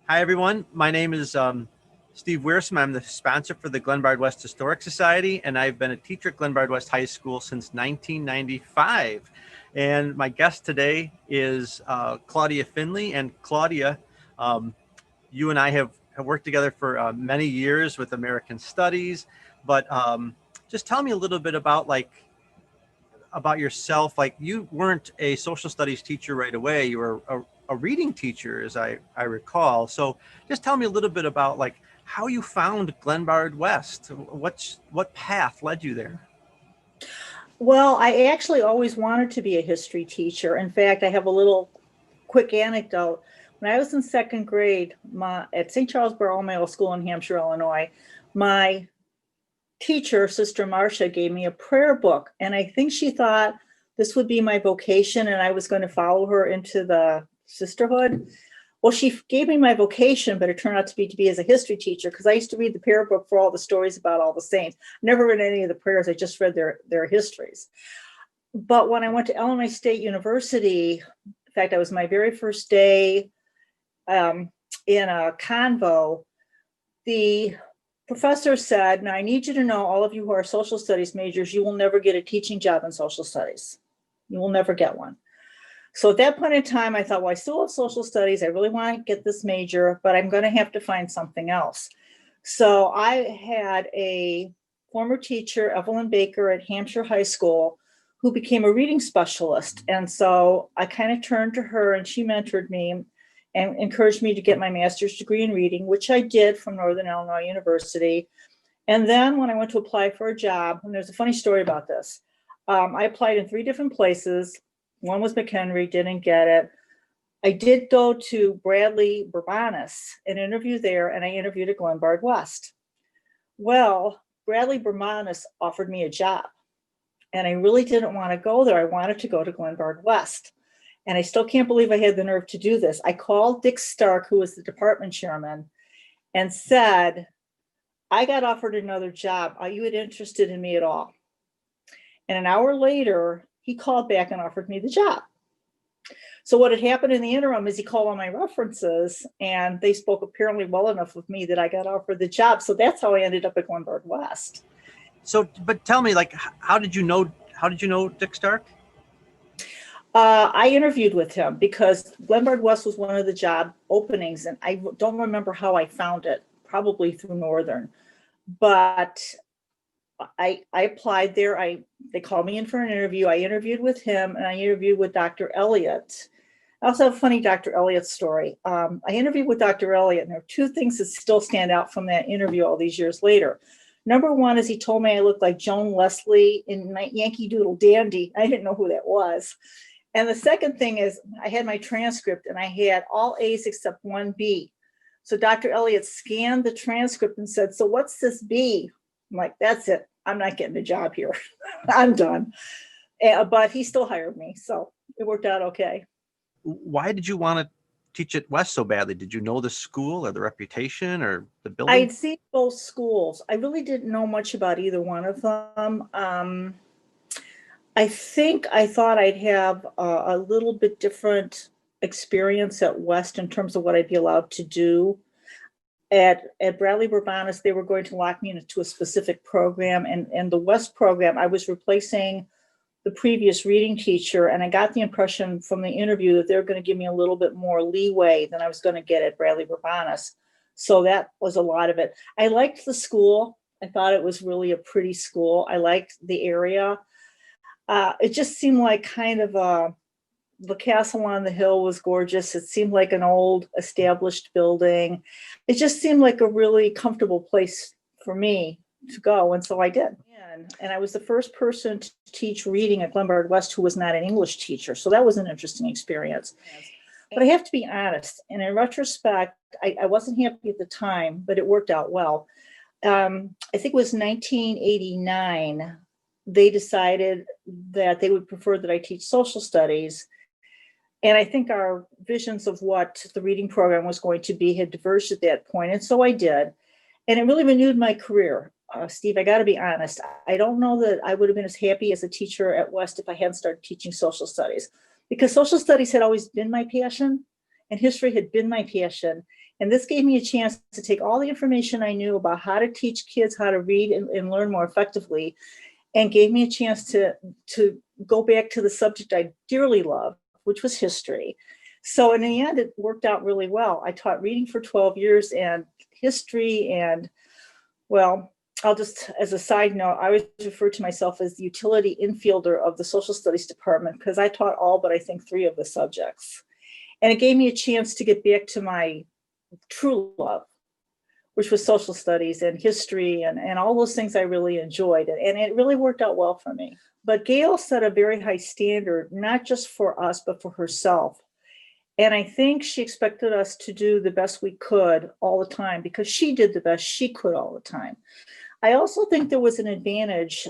Hi, everyone. My name is Steve Wiersma. I'm the sponsor for the Glenbard West Historic Society, and I've been a teacher at Glenbard West High School since 1995. And my guest today is Claudia Finley. And Claudia, um, you and I have worked together for many years with American Studies, but just tell me a little bit about yourself. Like, you weren't a social studies teacher right away. You were a reading teacher, as I recall. So just tell me a little bit about like how you found Glenbard West. What path led you there? Well, I actually always wanted to be a history teacher. In fact, I have a little quick anecdote. When I was in second grade, at St. Charles Borromeo School in Hampshire, Illinois, my teacher, Sister Marcia, gave me a prayer book. And I think she thought this would be my vocation and I was going to follow her into the sisterhood. Well, she gave me my vocation, but it turned out to be as a history teacher, because I used to read the prayer book for all the stories about all the saints. Never read any of the prayers. I just read their histories. But when I went to Illinois State University, in fact, that was my very first day in a convo, the professor said, now I need you to know, all of you who are social studies majors, you will never get a teaching job in social studies. You will never get one. So at that point in time, I thought, well, I still have social studies. I really want to get this major, but I'm going to have to find something else. So I had a former teacher, Evelyn Baker at Hampshire High School, who became a reading specialist. And so I kind of turned to her and she mentored me and encouraged me to get my master's degree in reading, which I did from Northern Illinois University. And then when I went to apply for a job, and there's a funny story about this, I applied in 3 different places. One was McHenry, didn't get it. I did go to Bradley Burbanis and interview there, and I interviewed at Glenbard West. Well, Bradley Burbanis offered me a job, and I really didn't want to go there. I wanted to go to Glenbard West. And I still can't believe I had the nerve to do this. I called Dick Stark, who was the department chairman, and said, I got offered another job. Are you interested in me at all? And an hour later, he called back and offered me the job. So what had happened in the interim is he called all my references and they spoke apparently well enough with me that I got offered the job. So that's how I ended up at Glenbard West. So, but tell me, like, how did you know Dick Stark? I interviewed with him because Glenbard West was one of the job openings, and I don't remember how I found it, probably through Northern. But I applied there. They called me in for an interview. I interviewed with him, and I interviewed with Dr. Elliott. I also have a funny Dr. Elliott story. I interviewed with Dr. Elliott, and there are 2 things that still stand out from that interview all these years later. Number one is he told me I looked like Joan Leslie in Yankee Doodle Dandy. I didn't know who that was. And the second thing is I had my transcript and I had all A's except 1 B. So Dr. Elliott scanned the transcript and said, so what's this B? I'm like, that's it. I'm not getting a job here. I'm done. But he still hired me. So it worked out okay. Why did you want to teach at West so badly? Did you know the school or the reputation or the I building? had seen both schools. I really didn't know much about either one of them. I think I thought I'd have a little bit different experience at West in terms of what I'd be allowed to do. At Bradley Burbanis, they were going to lock me into a specific program, and the West program, I was replacing the previous reading teacher, and I got the impression from the interview that they were going to give me a little bit more leeway than I was going to get at Bradley Burbanis. So that was a lot of it. I liked the school. I thought it was really a pretty school. I liked the area. It just seemed like kind of the castle on the hill was gorgeous. It seemed like an old established building. It just seemed like a really comfortable place for me to go. And so I did. And I was the first person to teach reading at Glenbard West who was not an English teacher. So that was an interesting experience. But I have to be honest, and in retrospect, I wasn't happy at the time, but it worked out well. I think it was 1989. They decided that they would prefer that I teach social studies. And I think our visions of what the reading program was going to be had diverged at that point. And so I did. And it really renewed my career. Steve, I got to be honest. I don't know that I would have been as happy as a teacher at West if I hadn't started teaching social studies, because social studies had always been my passion and history had been my passion. And this gave me a chance to take all the information I knew about how to teach kids how to read and learn more effectively, and gave me a chance to go back to the subject I dearly loved, which was history. So in the end, it worked out really well. I taught reading for 12 years and history. And well, I'll just, as a side note, I always refer to myself as the utility infielder of the social studies department, because I taught all but I think 3 of the subjects. And it gave me a chance to get back to my true love, which was social studies and history and all those things I really enjoyed. And it really worked out well for me. But Gail set a very high standard, not just for us, but for herself. And I think she expected us to do the best we could all the time, because she did the best she could all the time. I also think there was an advantage,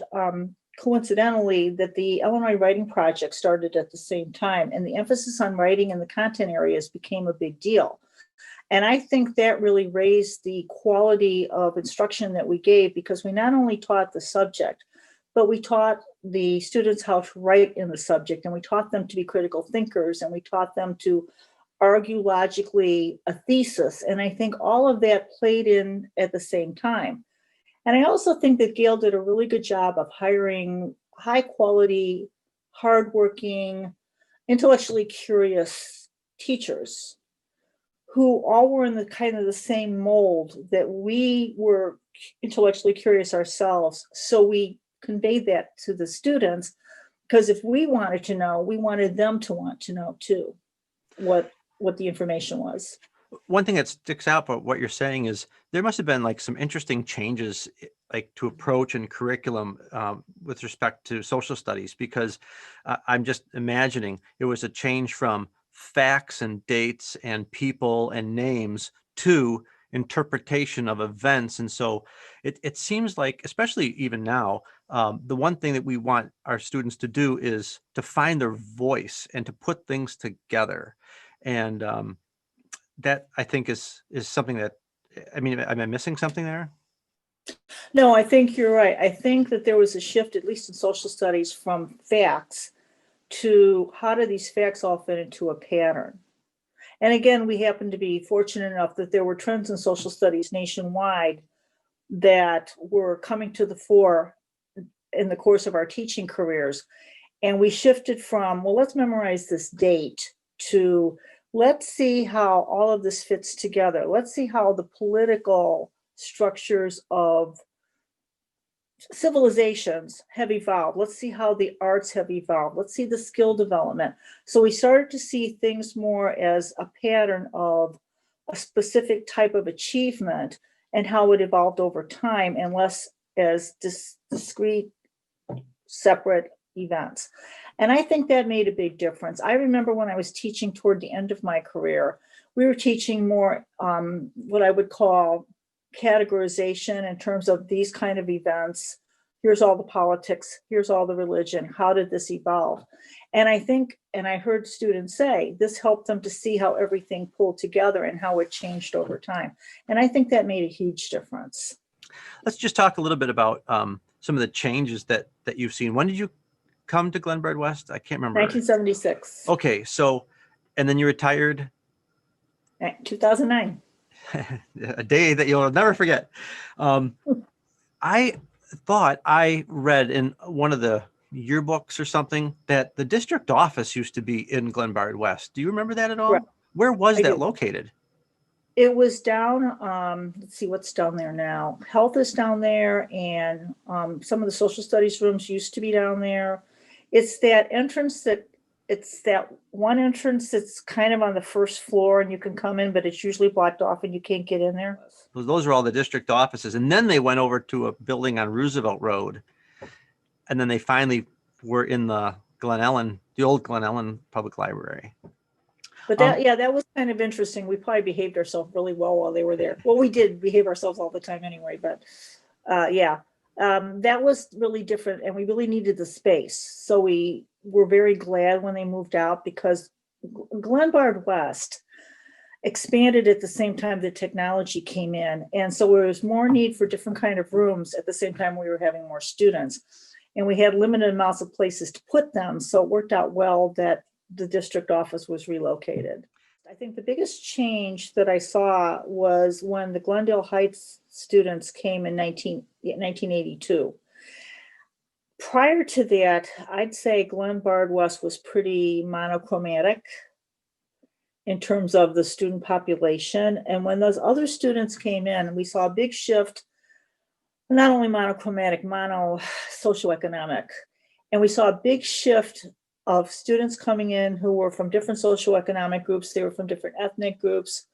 coincidentally, that the Illinois Writing Project started at the same time, and the emphasis on writing in the content areas became a big deal. And I think that really raised the quality of instruction that we gave, because we not only taught the subject, but we taught the students how to write in the subject, and we taught them to be critical thinkers, and we taught them to argue logically a thesis. And I think all of that played in at the same time. And I also think that Gail did a really good job of hiring high quality, hardworking, intellectually curious teachers who all were in the kind of the same mold that we were intellectually curious ourselves. So we conveyed that to the students, because if we wanted to know, we wanted them to want to know too what the information was. One thing that sticks out about what you're saying is there must have been like some interesting changes, like to approach and curriculum with respect to social studies, because I'm just imagining it was a change from facts and dates and people and names to interpretation of events. And so it seems like, especially even now, the one thing that we want our students to do is to find their voice and to put things together. And that I think is something that, I mean, am I missing something there? No, I think you're right. I think that there was a shift, at least in social studies, from facts to how do these facts all fit into a pattern. And again, we happen to be fortunate enough that there were trends in social studies nationwide that were coming to the fore in the course of our teaching careers. And we shifted from, well, let's memorize this date, to let's see how all of this fits together. Let's see how the political structures of civilizations have evolved. Let's see how the arts have evolved. Let's see the skill development. So we started to see things more as a pattern of a specific type of achievement and how it evolved over time, and less as discrete, separate events. And I think that made a big difference. I remember when I was teaching toward the end of my career, we were teaching more what I would call categorization in terms of these kind of events. Here's all the politics, here's all the religion. How did this evolve? And I think, and I heard students say, this helped them to see how everything pulled together and how it changed over time. And I think that made a huge difference. Let's just talk a little bit about some of the changes that you've seen. When did you come to Glenbard West? I can't remember. 1976. Okay, so, and then you retired? 2009. A day that you'll never forget. I thought I read in one of the yearbooks or something that the district office used to be in Glenbard West. Do you remember that at all? Right. Where was I that do. located? It was down, let's see what's down there now. Health is down there, and some of the social studies rooms used to be down there. It's that entrance it's that one entrance that's kind of on the first floor, and you can come in, but it's usually blocked off and you can't get in there. Those are all the district offices. And then they went over to a building on Roosevelt Road. And then they finally were in the old Glen Ellen Public Library. But that was kind of interesting. We probably behaved ourselves really well while they were there. Well, we did behave ourselves all the time anyway, but that was really different, and we really needed the space. So we were very glad when they moved out, because Glenbard West expanded at the same time the technology came in. And so there was more need for different kind of rooms at the same time we were having more students. And we had limited amounts of places to put them. So it worked out well that the district office was relocated. I think the biggest change that I saw was when the Glendale Heights students came in 1982. Prior to that, I'd say Glenbard West was pretty monochromatic in terms of the student population. And when those other students came in, we saw a big shift, not only monochromatic, mono socioeconomic. And we saw a big shift of students coming in who were from different socioeconomic groups. They were from different ethnic groups.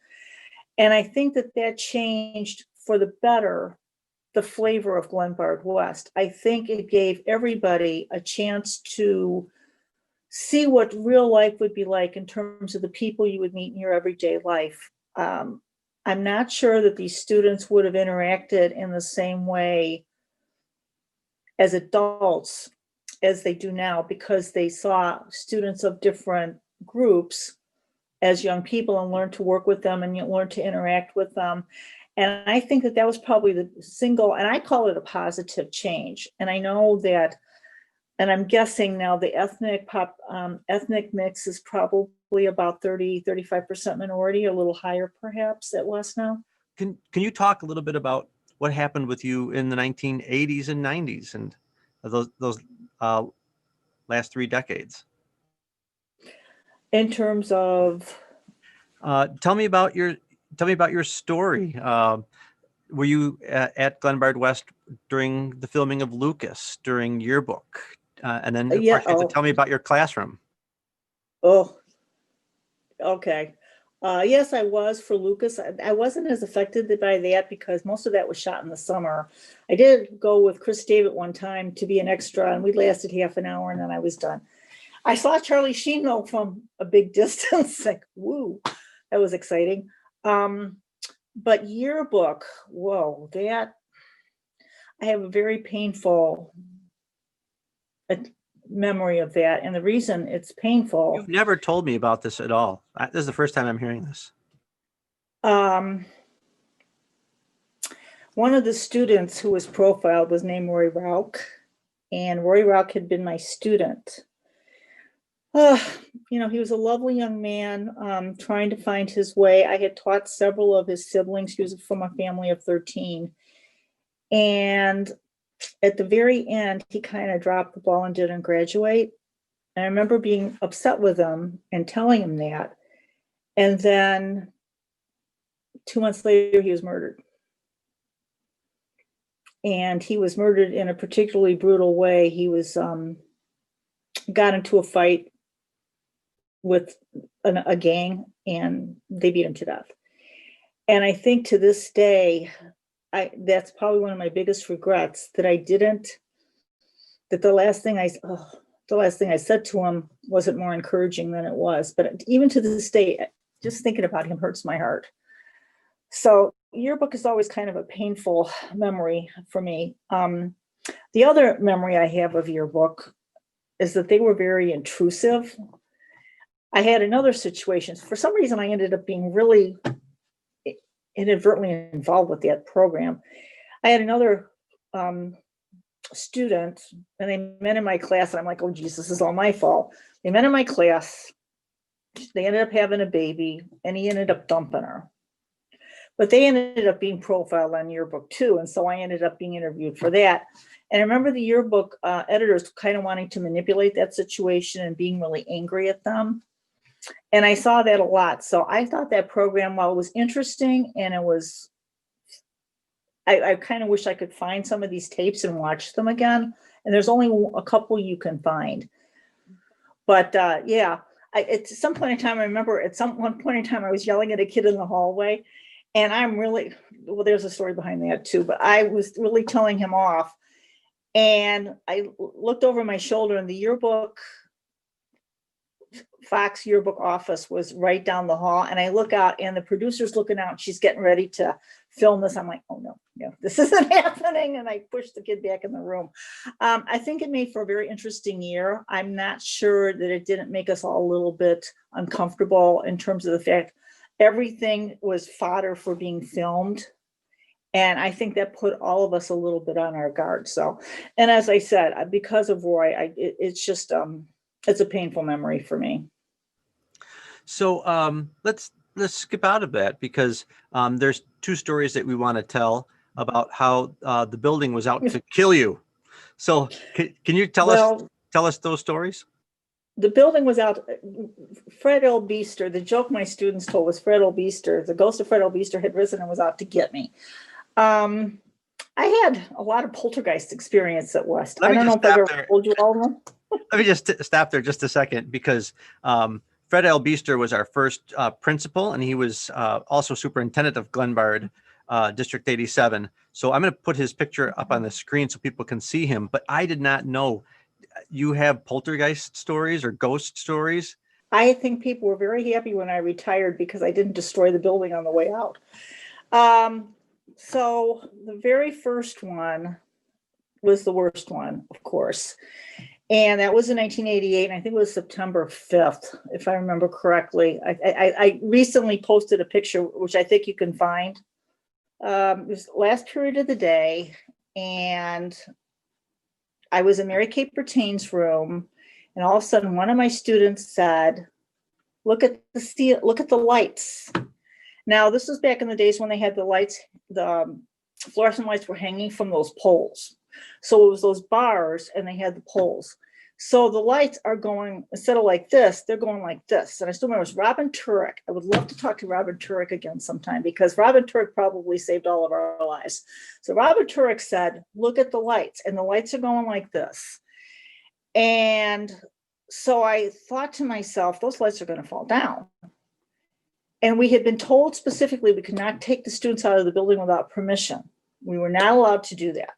And I think that that changed for the better the flavor of Glenbard West. I think it gave everybody a chance to see what real life would be like in terms of the people you would meet in your everyday life. I'm not sure that these students would have interacted in the same way as adults as they do now, because they saw students of different groups as young people and learned to work with them and learn to interact with them. And I think that that was probably the single, and I call it a positive change. And I know that, and I'm guessing now the ethnic mix is probably about 35% minority, a little higher perhaps at West now. Can you talk a little bit about what happened with you in the 1980s and 90s and those last 3 decades? In terms of, Tell me about your story. Were you at Glenbard West during the filming of Lucas, during Yearbook? And then, of course, you have to tell me about your classroom. Oh, okay. Yes, I was for Lucas. I wasn't as affected by that because most of that was shot in the summer. I did go with Chris David one time to be an extra, and we lasted half an hour, and then I was done. I saw Charlie Sheen though from a big distance. Like, woo, that was exciting. But Yearbook, whoa, that I have a very painful memory of that. And the reason it's painful. You've never told me about this at all. This is the first time I'm hearing this. One of the students who was profiled was named Roy Rauch, and Roy Rauch had been my student. He was a lovely young man trying to find his way. I had taught several of his siblings. He was from a family of 13. And at the very end, he kind of dropped the ball and didn't graduate. And I remember being upset with him and telling him that. And then 2 months later, he was murdered. And he was murdered in a particularly brutal way. He was got into a fight with a gang, and they beat him to death. And I think to this day, that's probably one of my biggest regrets, that the last thing I said to him wasn't more encouraging than it was. But even to this day, just thinking about him hurts my heart. So Yearbook is always kind of a painful memory for me. The other memory I have of Yearbook is that they were very intrusive. I had another situation. For some reason, I ended up being really inadvertently involved with that program. I had another student, and they met in my class, and I'm like, oh, geez, this is all my fault. They met in my class. They ended up having a baby, and he ended up dumping her. But they ended up being profiled on Yearbook too, and so I ended up being interviewed for that. And I remember the Yearbook editors kind of wanting to manipulate that situation and being really angry at them. And I saw that a lot. So I thought that program, while it was interesting, and I kind of wish I could find some of these tapes and watch them again. And there's only a couple you can find. But yeah, at some point in time, I remember one point in time, I was yelling at a kid in the hallway. And there's a story behind that too, but I was really telling him off. And I looked over my shoulder, and the Yearbook, Fox Yearbook office was right down the hall. And I look out, and the producer's looking out, and she's getting ready to film this. I'm like, oh no, this isn't happening. And I pushed the kid back in the room. I think it made for a very interesting year. I'm not sure that it didn't make us all a little bit uncomfortable in terms of the fact everything was fodder for being filmed. And I think that put all of us a little bit on our guard. So, and as I said, because of Roy, it's just, it's a painful memory for me. So let's skip out of that because there's two stories that we want to tell about how the building was out to kill you. So can you Well, tell us those stories? the building was out. Fred L. Beaster, the joke my students told was Fred L. Beaster, the ghost of Fred L. Beaster had risen and was out to get me. I had a lot of poltergeist experience at West. I don't know if I've ever told you all of them. Let me just stop there just a second because Fred L. Beaster was our first principal, and he was also superintendent of Glenbard District 87. So I'm going to put his picture up on the screen so people can see him. But I did not know you have poltergeist stories or ghost stories. I think people were very happy when I retired because I didn't destroy the building on the way out. So the very first one was the worst one, of course. And that was in 1988, and I think it was September 5th, if I remember correctly. I recently posted a picture, which I think you can find. It was the last period of the day, and I was in Mary Kate Bertain's room, and all of a sudden one of my students said, look at the lights. Now, this was back in the days when they had the lights, the fluorescent lights were hanging from those poles. So it was those bars and they had the poles. So the lights are going, instead of like this, they're going like this. And I still remember it was Robin Turek. I would love to talk to Robin Turek again sometime because Robin Turek probably saved all of our lives. So Robin Turek said, look at the lights, and the lights are going like this. And so I thought to myself, those lights are going to fall down. And we had been told specifically we could not take the students out of the building without permission. We were not allowed to do that.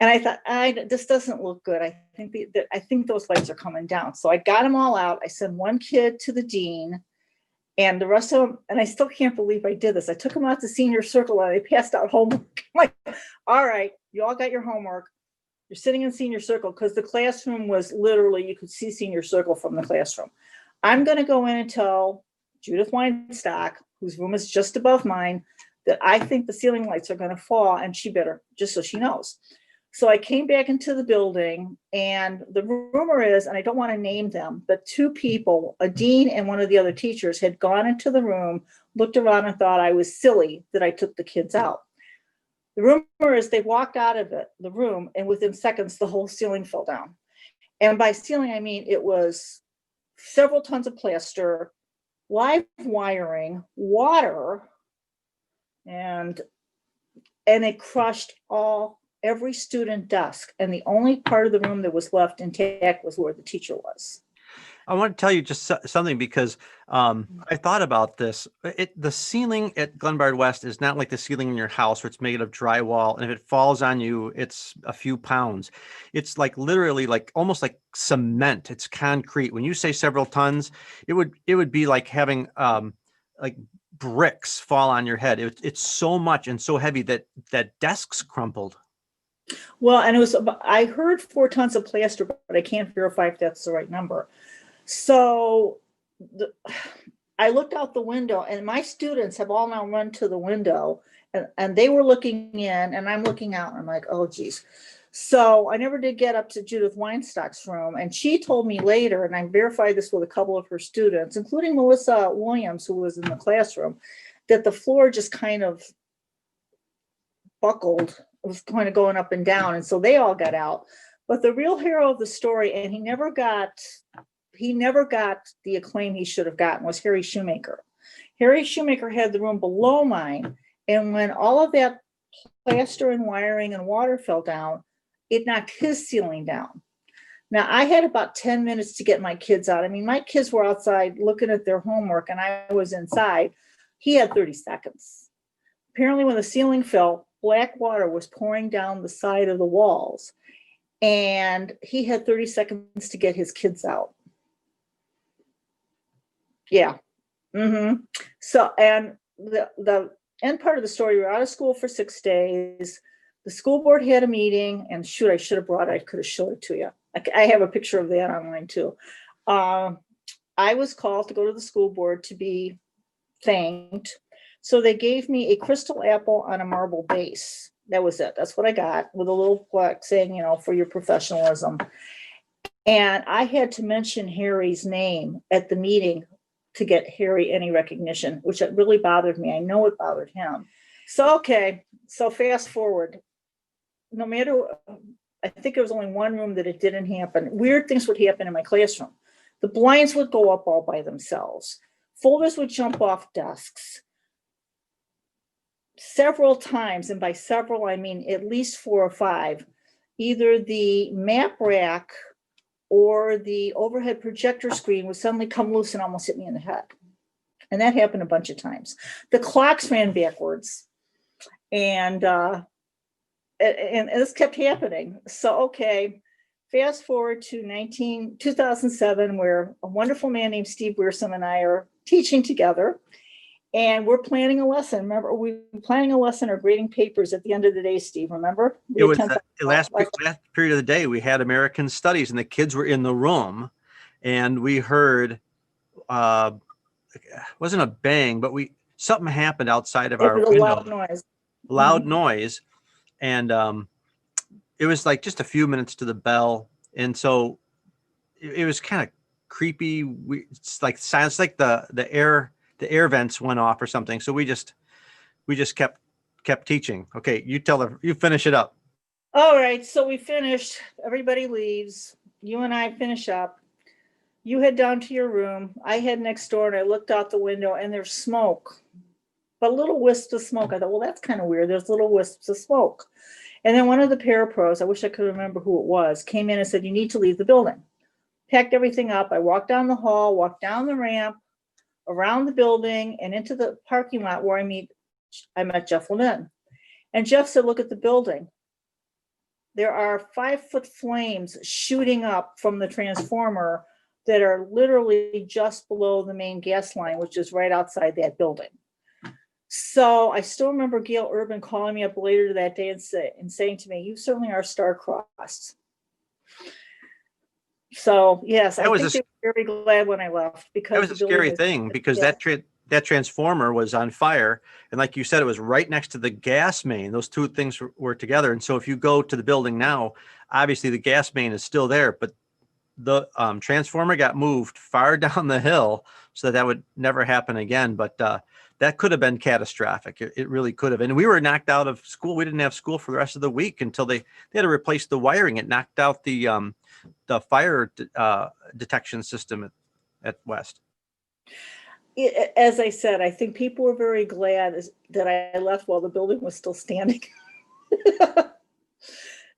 And I thought, this doesn't look good. I think those lights are coming down. So I got them all out. I sent one kid to the dean, and the rest of them, and I still can't believe I did this. I took them out to senior circle and I passed out homework. I'm like, all right, you all got your homework. You're sitting in senior circle because the classroom was literally, you could see senior circle from the classroom. I'm going to go in and tell Judith Weinstock, whose room is just above mine, that I think the ceiling lights are going to fall, and she better, just so she knows. So I came back into the building, and the rumor is, and I don't want to name them, but two people, a dean and one of the other teachers, had gone into the room, looked around and thought I was silly that I took the kids out. The rumor is they walked out of the room, and within seconds, the whole ceiling fell down. And by ceiling, I mean it was several tons of plaster, live wiring, water, and it crushed every student desk. And the only part of the room that was left intact was where the teacher was. I want to tell you just something because I thought about this. The ceiling at Glenbard West is not like the ceiling in your house where it's made of drywall, and if it falls on you, it's a few pounds. It's like literally like almost like cement. It's concrete. When you say several tons, it would be like having like bricks fall on your head. It's so much and so heavy that desks crumpled. Well, and I heard 4 tons of plaster, but I can't verify if that's the right number. So I looked out the window, and my students have all now run to the window, and they were looking in, and I'm looking out, and I'm like, oh, geez. So I never did get up to Judith Weinstock's room, and she told me later, and I verified this with a couple of her students, including Melissa Williams, who was in the classroom, that the floor just kind of buckled. It was kind of going up and down, and so they all got out. But the real hero of the story, and he never got the acclaim he should have gotten, was Harry Shoemaker. Harry Shoemaker had the room below mine, and when all of that plaster and wiring and water fell down, it knocked his ceiling down. Now, I had about 10 minutes to get my kids out. I mean, my kids were outside looking at their homework, and I was inside. He had 30 seconds. Apparently, when the ceiling fell, black water was pouring down the side of the walls, and he had 30 seconds to get his kids out. Yeah. Mm-hmm. So, and the end part of the story, we were out of school for 6 days. The school board had a meeting, and shoot, I could have showed it to you. I have a picture of that online too. I was called to go to the school board to be thanked. So they gave me a crystal apple on a marble base. That was it. That's what I got, with a little plaque saying, for your professionalism. And I had to mention Harry's name at the meeting to get Harry any recognition, which it really bothered me. I know it bothered him. So fast forward. No matter, I think there was only one room that it didn't happen. Weird things would happen in my classroom. The blinds would go up all by themselves. Folders would jump off desks. Several times, and by several, I mean at least 4 or 5, either the map rack or the overhead projector screen would suddenly come loose and almost hit me in the head. And that happened a bunch of times. The clocks ran backwards. And this kept happening. So, fast forward to 2007, where a wonderful man named Steve Weirsom and I are teaching together. And we're planning a lesson. Remember, we were planning a lesson or grading papers at the end of the day, Steve, remember? It was the last period of the day. We had American Studies, and the kids were in the room, and we heard, it wasn't a bang, but something happened outside of our window. Loud noise. And it was like just a few minutes to the bell. And so it was kind of creepy. It's like sounds like the air vents went off or something. So we just kept teaching. Okay, you finish it up. All right, so we finished. Everybody leaves. You and I finish up. You head down to your room. I head next door, and I looked out the window, and there's smoke, but little wisps of smoke. I thought, well, that's kind of weird. There's little wisps of smoke. And then one of the parapros, I wish I could remember who it was, came in and said, you need to leave the building. Packed everything up. I walked down the hall, walked down the ramp, around the building, and into the parking lot where I met Jeff Levin. And Jeff said, look at the building. There are 5-foot flames shooting up from the transformer that are literally just below the main gas line, which is right outside that building. So I still remember Gail Urban calling me up later that day and saying to me, you certainly are star-crossed. So yes, I think they were very glad when I left, because that was a scary thing, because that transformer was on fire, and like you said, it was right next to the gas main. Those two things were together. And so if you go to the building now, obviously the gas main is still there, but the transformer got moved far down the hill so that would never happen again. But that could have been catastrophic. It really could have. And we were knocked out of school. We didn't have school for the rest of the week until they had to replace the wiring. It knocked out the fire detection system at West. As I said, I think people were very glad that I left while the building was still standing.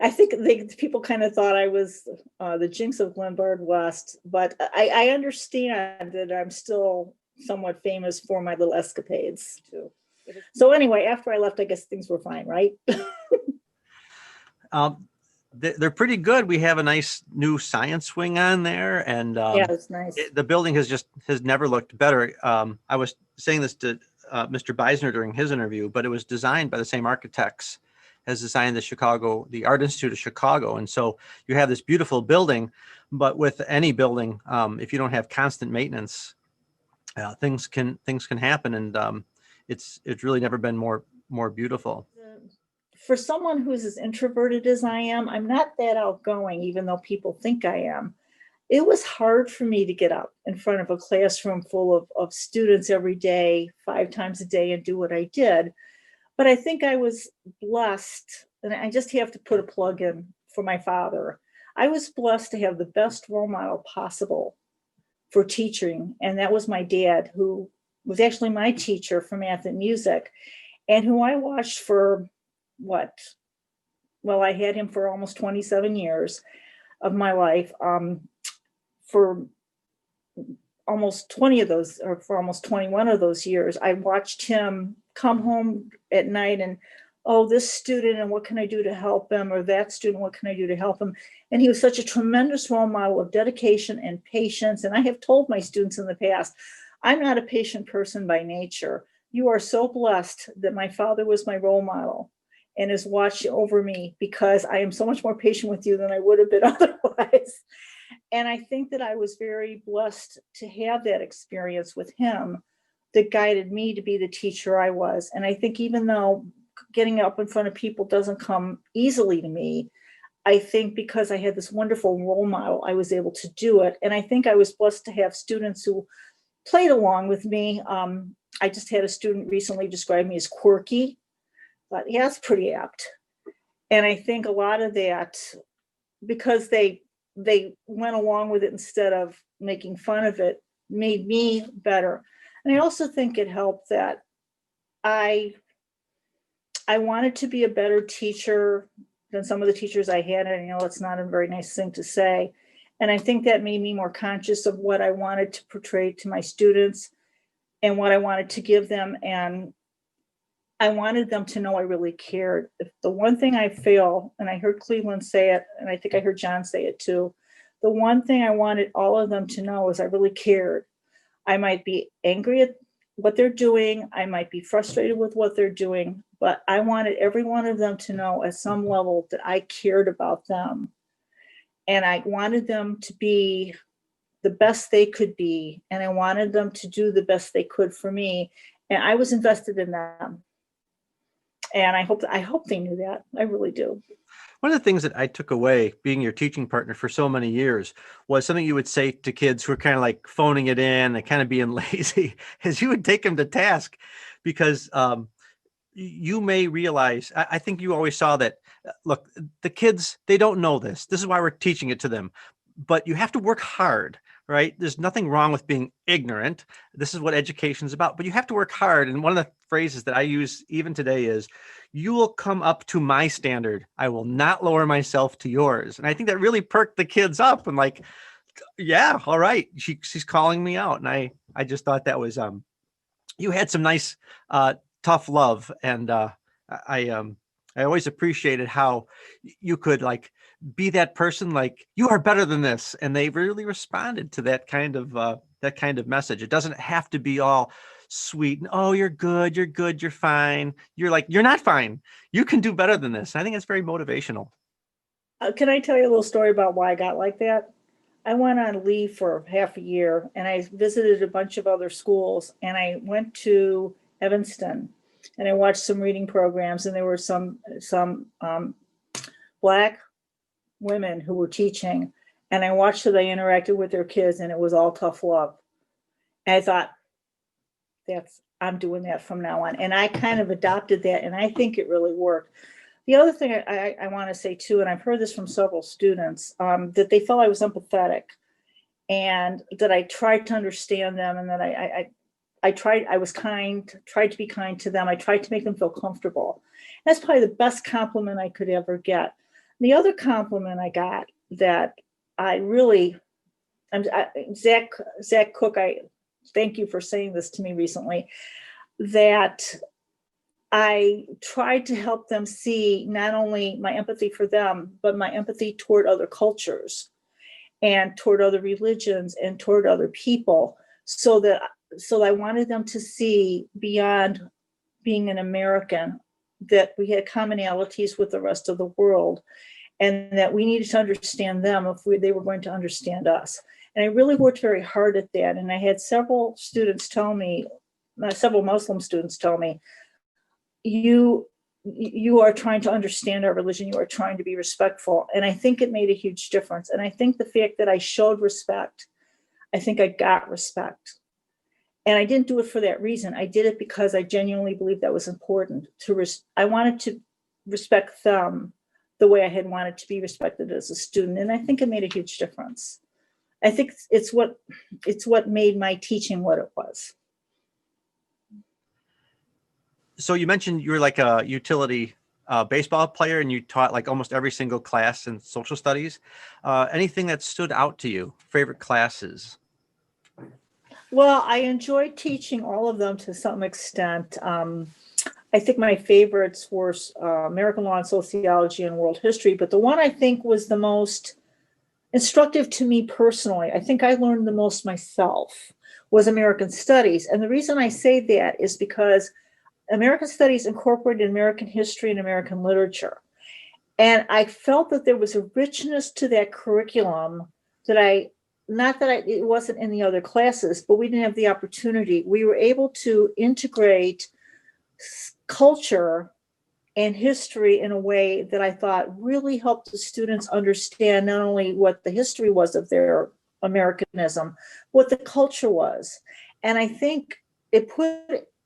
I think people kind of thought I was the jinx of Glenbard West, but I understand that I'm still somewhat famous for my little escapades too. So anyway, after I left, I guess things were fine, right? They're pretty good. We have a nice new science wing on there, and yeah, it's nice. The building has never looked better. I was saying this to Mr. Beisner during his interview, but it was designed by the same architects as designed the Art Institute of Chicago. And so you have this beautiful building, but with any building, if you don't have constant maintenance, things can happen, and it's really never been more beautiful. For someone who's as introverted as I am, I'm not that outgoing, even though people think I am. It was hard for me to get up in front of a classroom full of students every day, 5 times a day, and do what I did. But I think I was blessed, and I just have to put a plug in for my father. I was blessed to have the best role model possible for teaching, and that was my dad, who was actually my teacher for math and music, and who I watched for I had him for almost 27 years of my life. For almost 20 of those, or for almost 21 of those years, I watched him come home at night and, oh, this student, and what can I do to help him? Or that student, what can I do to help him? And he was such a tremendous role model of dedication and patience. And I have told my students in the past, I'm not a patient person by nature. You are so blessed that my father was my role model and has watched over me, because I am so much more patient with you than I would have been otherwise. And I think that I was very blessed to have that experience with him that guided me to be the teacher I was. And I think even though getting up in front of people doesn't come easily to me, I think because I had this wonderful role model, I was able to do it. And I think I was blessed to have students who played along with me. I just had a student recently describe me as quirky, but yeah, that's pretty apt. And I think a lot of that, because they went along with it instead of making fun of it, made me better. And I also think it helped that I wanted to be a better teacher than some of the teachers I had. And I know it's not a very nice thing to say. And I think that made me more conscious of what I wanted to portray to my students and what I wanted to give them. And I wanted them to know I really cared. If the one thing I fail, and I heard Cleveland say it, and I think I heard John say it too, the one thing I wanted all of them to know is I really cared. I might be angry at what they're doing. I might be frustrated with what they're doing, but I wanted every one of them to know at some level that I cared about them. And I wanted them to be the best they could be. And I wanted them to do the best they could for me. And I was invested in them. And I hope they knew that. I really do. One of the things that I took away being your teaching partner for so many years was something you would say to kids who are kind of like phoning it in and kind of being lazy, is you would take them to task because you may realize, I think you always saw that, look, the kids, they don't know this. This is why we're teaching it to them. But you have to work hard, right? There's nothing wrong with being ignorant. This is what education is about, but you have to work hard. And one of the phrases that I use even today is, you will come up to my standard. I will not lower myself to yours. And I think that really perked the kids up and like, yeah, all right. She's calling me out. And I just thought that was, you had some nice, tough love. And I always appreciated how you could like be that person, like, you are better than this. And they really responded to that kind of message. It doesn't have to be all sweet. And, oh, you're good. You're fine. You're like, you're not fine. You can do better than this. I think it's very motivational. Can I tell you a little story about why I got like that? I went on leave for half a year and I visited a bunch of other schools, and I went to Evanston and I watched some reading programs, and there were some Black women who were teaching, and I watched how they interacted with their kids, and it was all tough love. And I thought, I'm doing that from now on. And I kind of adopted that, and I think it really worked. The other thing I want to say too, and I've heard this from several students, that they felt I was empathetic and that I tried to understand them, and that I was kind, tried to be kind to them. I tried to make them feel comfortable. That's probably the best compliment I could ever get. The other compliment I got that Zach Cook, I thank you for saying this to me recently, that I tried to help them see not only my empathy for them, but my empathy toward other cultures and toward other religions and toward other people. So I wanted them to see beyond being an American, that we had commonalities with the rest of the world, and that we needed to understand them if they were going to understand us. And I really worked very hard at that. And I had several Muslim students tell me, you are trying to understand our religion. You are trying to be respectful. And I think it made a huge difference. And I think the fact that I showed respect, I think I got respect. And I didn't do it for that reason. I did it because I genuinely believed that was important. I wanted to respect them the way I had wanted to be respected as a student. And I think it made a huge difference. I think it's what made my teaching what it was. So you mentioned you were like a utility baseball player, and you taught like almost every single class in social studies. Anything that stood out to you? Favorite classes? Well, I enjoyed teaching all of them to some extent. I think my favorites were American law and sociology and world history, but the one I think was the most instructive to me personally, I think I learned the most myself, was American studies. And the reason I say that is because American studies incorporated American history and American literature. And I felt that there was a richness to that curriculum that it wasn't in the other classes, but we didn't have the opportunity. We were able to integrate culture and history in a way that I thought really helped the students understand not only what the history was of their Americanism, what the culture was. And I think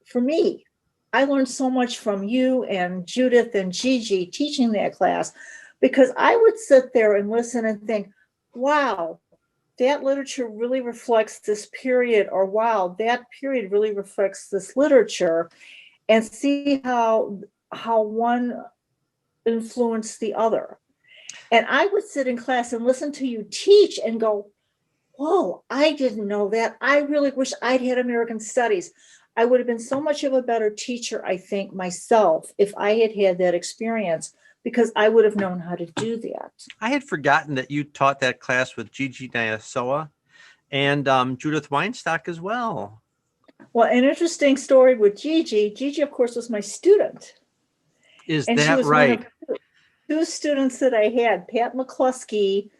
for me, I learned so much from you and Judith and Gigi teaching that class, because I would sit there and listen and think, wow, that literature really reflects this period, or wow, that period really reflects this literature, and see how one influenced the other. And I would sit in class and listen to you teach and go, whoa, I didn't know that. I really wish I'd had American Studies. I would have been so much of a better teacher, I think, myself, if I had had that experience, because I would have known how to do that. I had forgotten that you taught that class with Gigi Nyasoa and Judith Weinstock as well. Well, an interesting story with Gigi. Gigi, of course, was my student. Is And she that was right? one of two students that I had. Pat McCluskey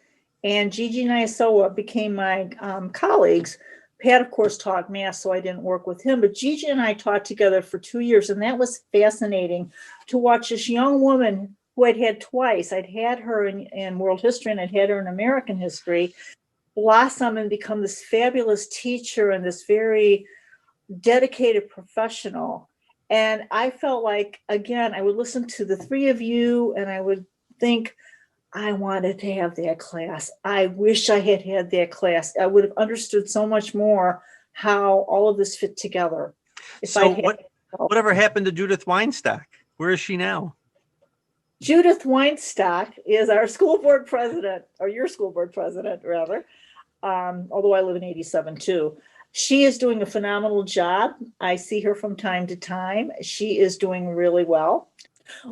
and Gigi Nyasoa became my colleagues. Pat, of course, taught math, so I didn't work with him. But Gigi and I taught together for 2 years, and that was fascinating to watch this young woman who I'd had twice. I'd had her in world history, and I'd had her in American history, blossom and become this fabulous teacher and this very dedicated professional. And I felt like, again, I would listen to the three of you and I would think, I wanted to have that class. I wish I had had that class. I would have understood so much more how all of this fit together. So whatever happened to Judith Weinstock? Where is she now? Judith Weinstock is our school board president, or your school board president, rather. Although I live in 87 too. She is doing a phenomenal job. I see her from time to time. She is doing really well.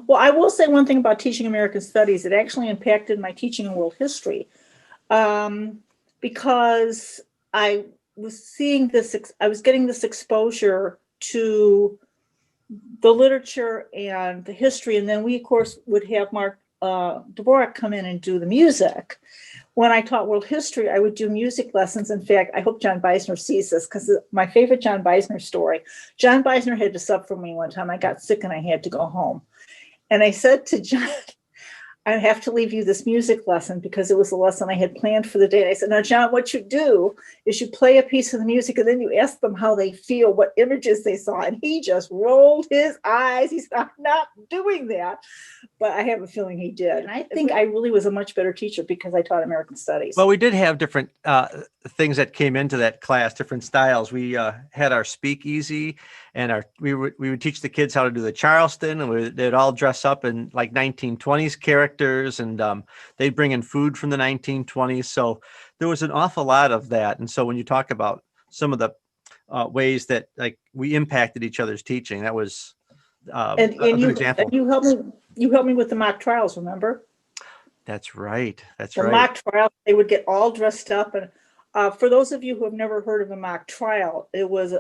Well, I will say one thing about teaching American Studies. It actually impacted my teaching in world history, because I was seeing this, I was getting this exposure to the literature and the history. And then we, of course, would have Mark Dvorak come in and do the music. When I taught world history, I would do music lessons. In fact, I hope John Beisner sees this, because my favorite John Beisner story, John Beisner had to sub for me one time. I got sick and I had to go home. And I said to John, I have to leave you this music lesson, because it was a lesson I had planned for the day. And I said, now, John, what you do is you play a piece of the music and then you ask them how they feel, what images they saw. And he just rolled his eyes. He said, I'm not doing that. But I have a feeling he did. And I think I really was a much better teacher because I taught American Studies. Well, we did have different things that came into that class, different styles. We had our speakeasy, and we would teach the kids how to do the Charleston, and they'd all dress up in like 1920s characters, and they'd bring in food from the 1920s. So there was an awful lot of that. And so when you talk about some of the ways that like we impacted each other's teaching, that was and a good example. And you helped me with the mock trials, remember? That's right. That's the right. Mock trial, they would get all dressed up. And for those of you who have never heard of a mock trial, it was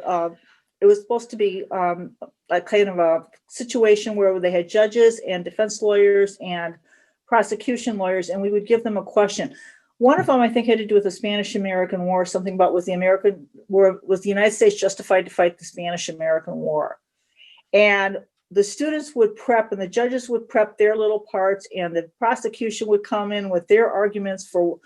supposed to be a kind of a situation where they had judges and defense lawyers and prosecution lawyers, and we would give them a question. One of them, I think, had to do with the Spanish-American War, something about was the United States justified to fight the Spanish-American War? And the students would prep and the judges would prep their little parts, and the prosecution would come in with their arguments for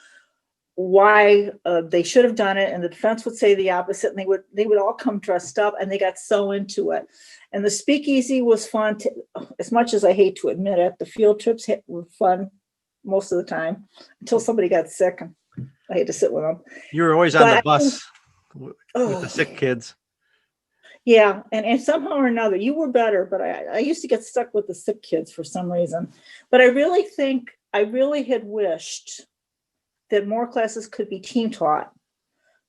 why they should have done it, and the defense would say the opposite, and they would all come dressed up, and they got so into it. And the speakeasy was fun, as much as I hate to admit it. The field trips were fun most of the time, until somebody got sick and I had to sit with them. You were always on the bus with the sick kids. Yeah, and somehow or another, you were better, but I used to get stuck with the sick kids for some reason. But I really think I really had wished that more classes could be team taught,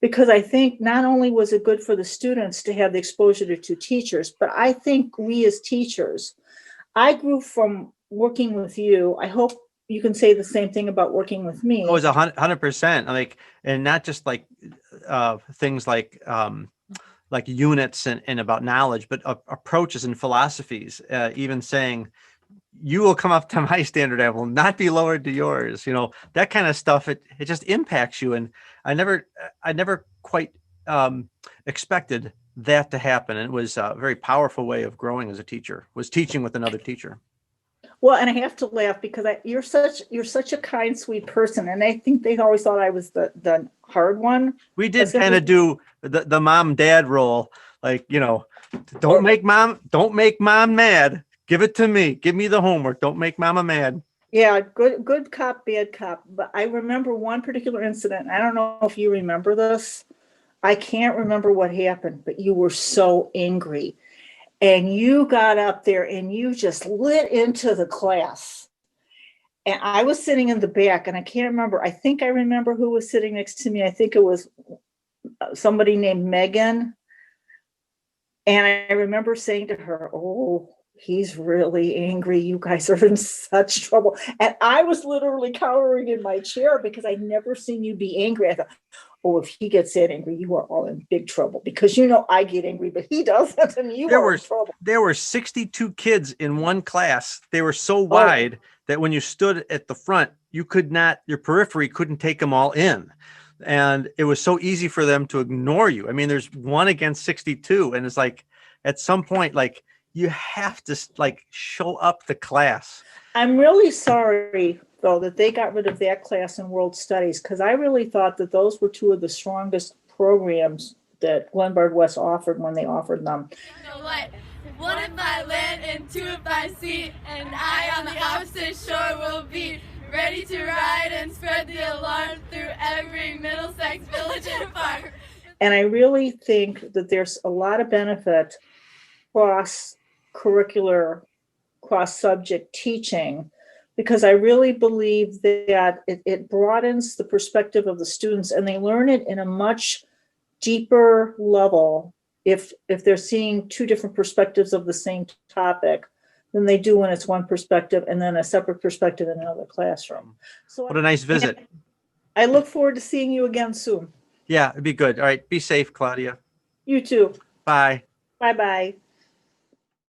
because I think not only was it good for the students to have the exposure to two teachers, but I think we as teachers, I grew from working with you. I hope you can say the same thing about working with me. Oh, it was 100%. Like, and not just like things like units and about knowledge, but approaches and philosophies, even saying, you will come up to my standard, I will not be lowered to yours. You know, that kind of stuff, it just impacts you. And I never quite expected that to happen. And it was a very powerful way of growing as a teacher, was teaching with another teacher. Well, and I have to laugh because you're such a kind, sweet person, and I think they always thought I was the hard one. We did kind of do the mom dad role, like, don't make mom mad. Give it to me. Give me the homework. Don't make mama mad. Yeah, good cop, bad cop. But I remember one particular incident. I don't know if you remember this. I can't remember what happened, but you were so angry. And you got up there and you just lit into the class. And I was sitting in the back, and I can't remember. I think I remember who was sitting next to me. I think it was somebody named Megan. And I remember saying to her, "Oh, he's really angry. You guys are in such trouble." And I was literally cowering in my chair because I'd never seen you be angry. I thought, oh, if he gets that angry, you are all in big trouble, because I get angry, but he doesn't, and you are in trouble. There were 62 kids in one class. They were so wide that when you stood at the front, your periphery couldn't take them all in. And it was so easy for them to ignore you. I mean, there's 1 against 62. And it's like, at some point, like, you have to like show up the class. I'm really sorry, though, that they got rid of that class in World Studies, because I really thought that those were 2 of the strongest programs that Glenbard West offered when they offered them. You know what? 1 if by land and 2 if by sea, and I on the opposite shore will be ready to ride and spread the alarm through every Middlesex village and farm. And I really think that there's a lot of benefit cross-curricular, cross-subject teaching, because I really believe that it broadens the perspective of the students, and they learn it in a much deeper level if they're seeing 2 different perspectives of the same topic than they do when it's one perspective and then a separate perspective in another classroom. So what a nice visit. I look forward to seeing you again soon. Yeah, it'd be good. All right. Be safe, Claudia. You too. Bye. Bye-bye.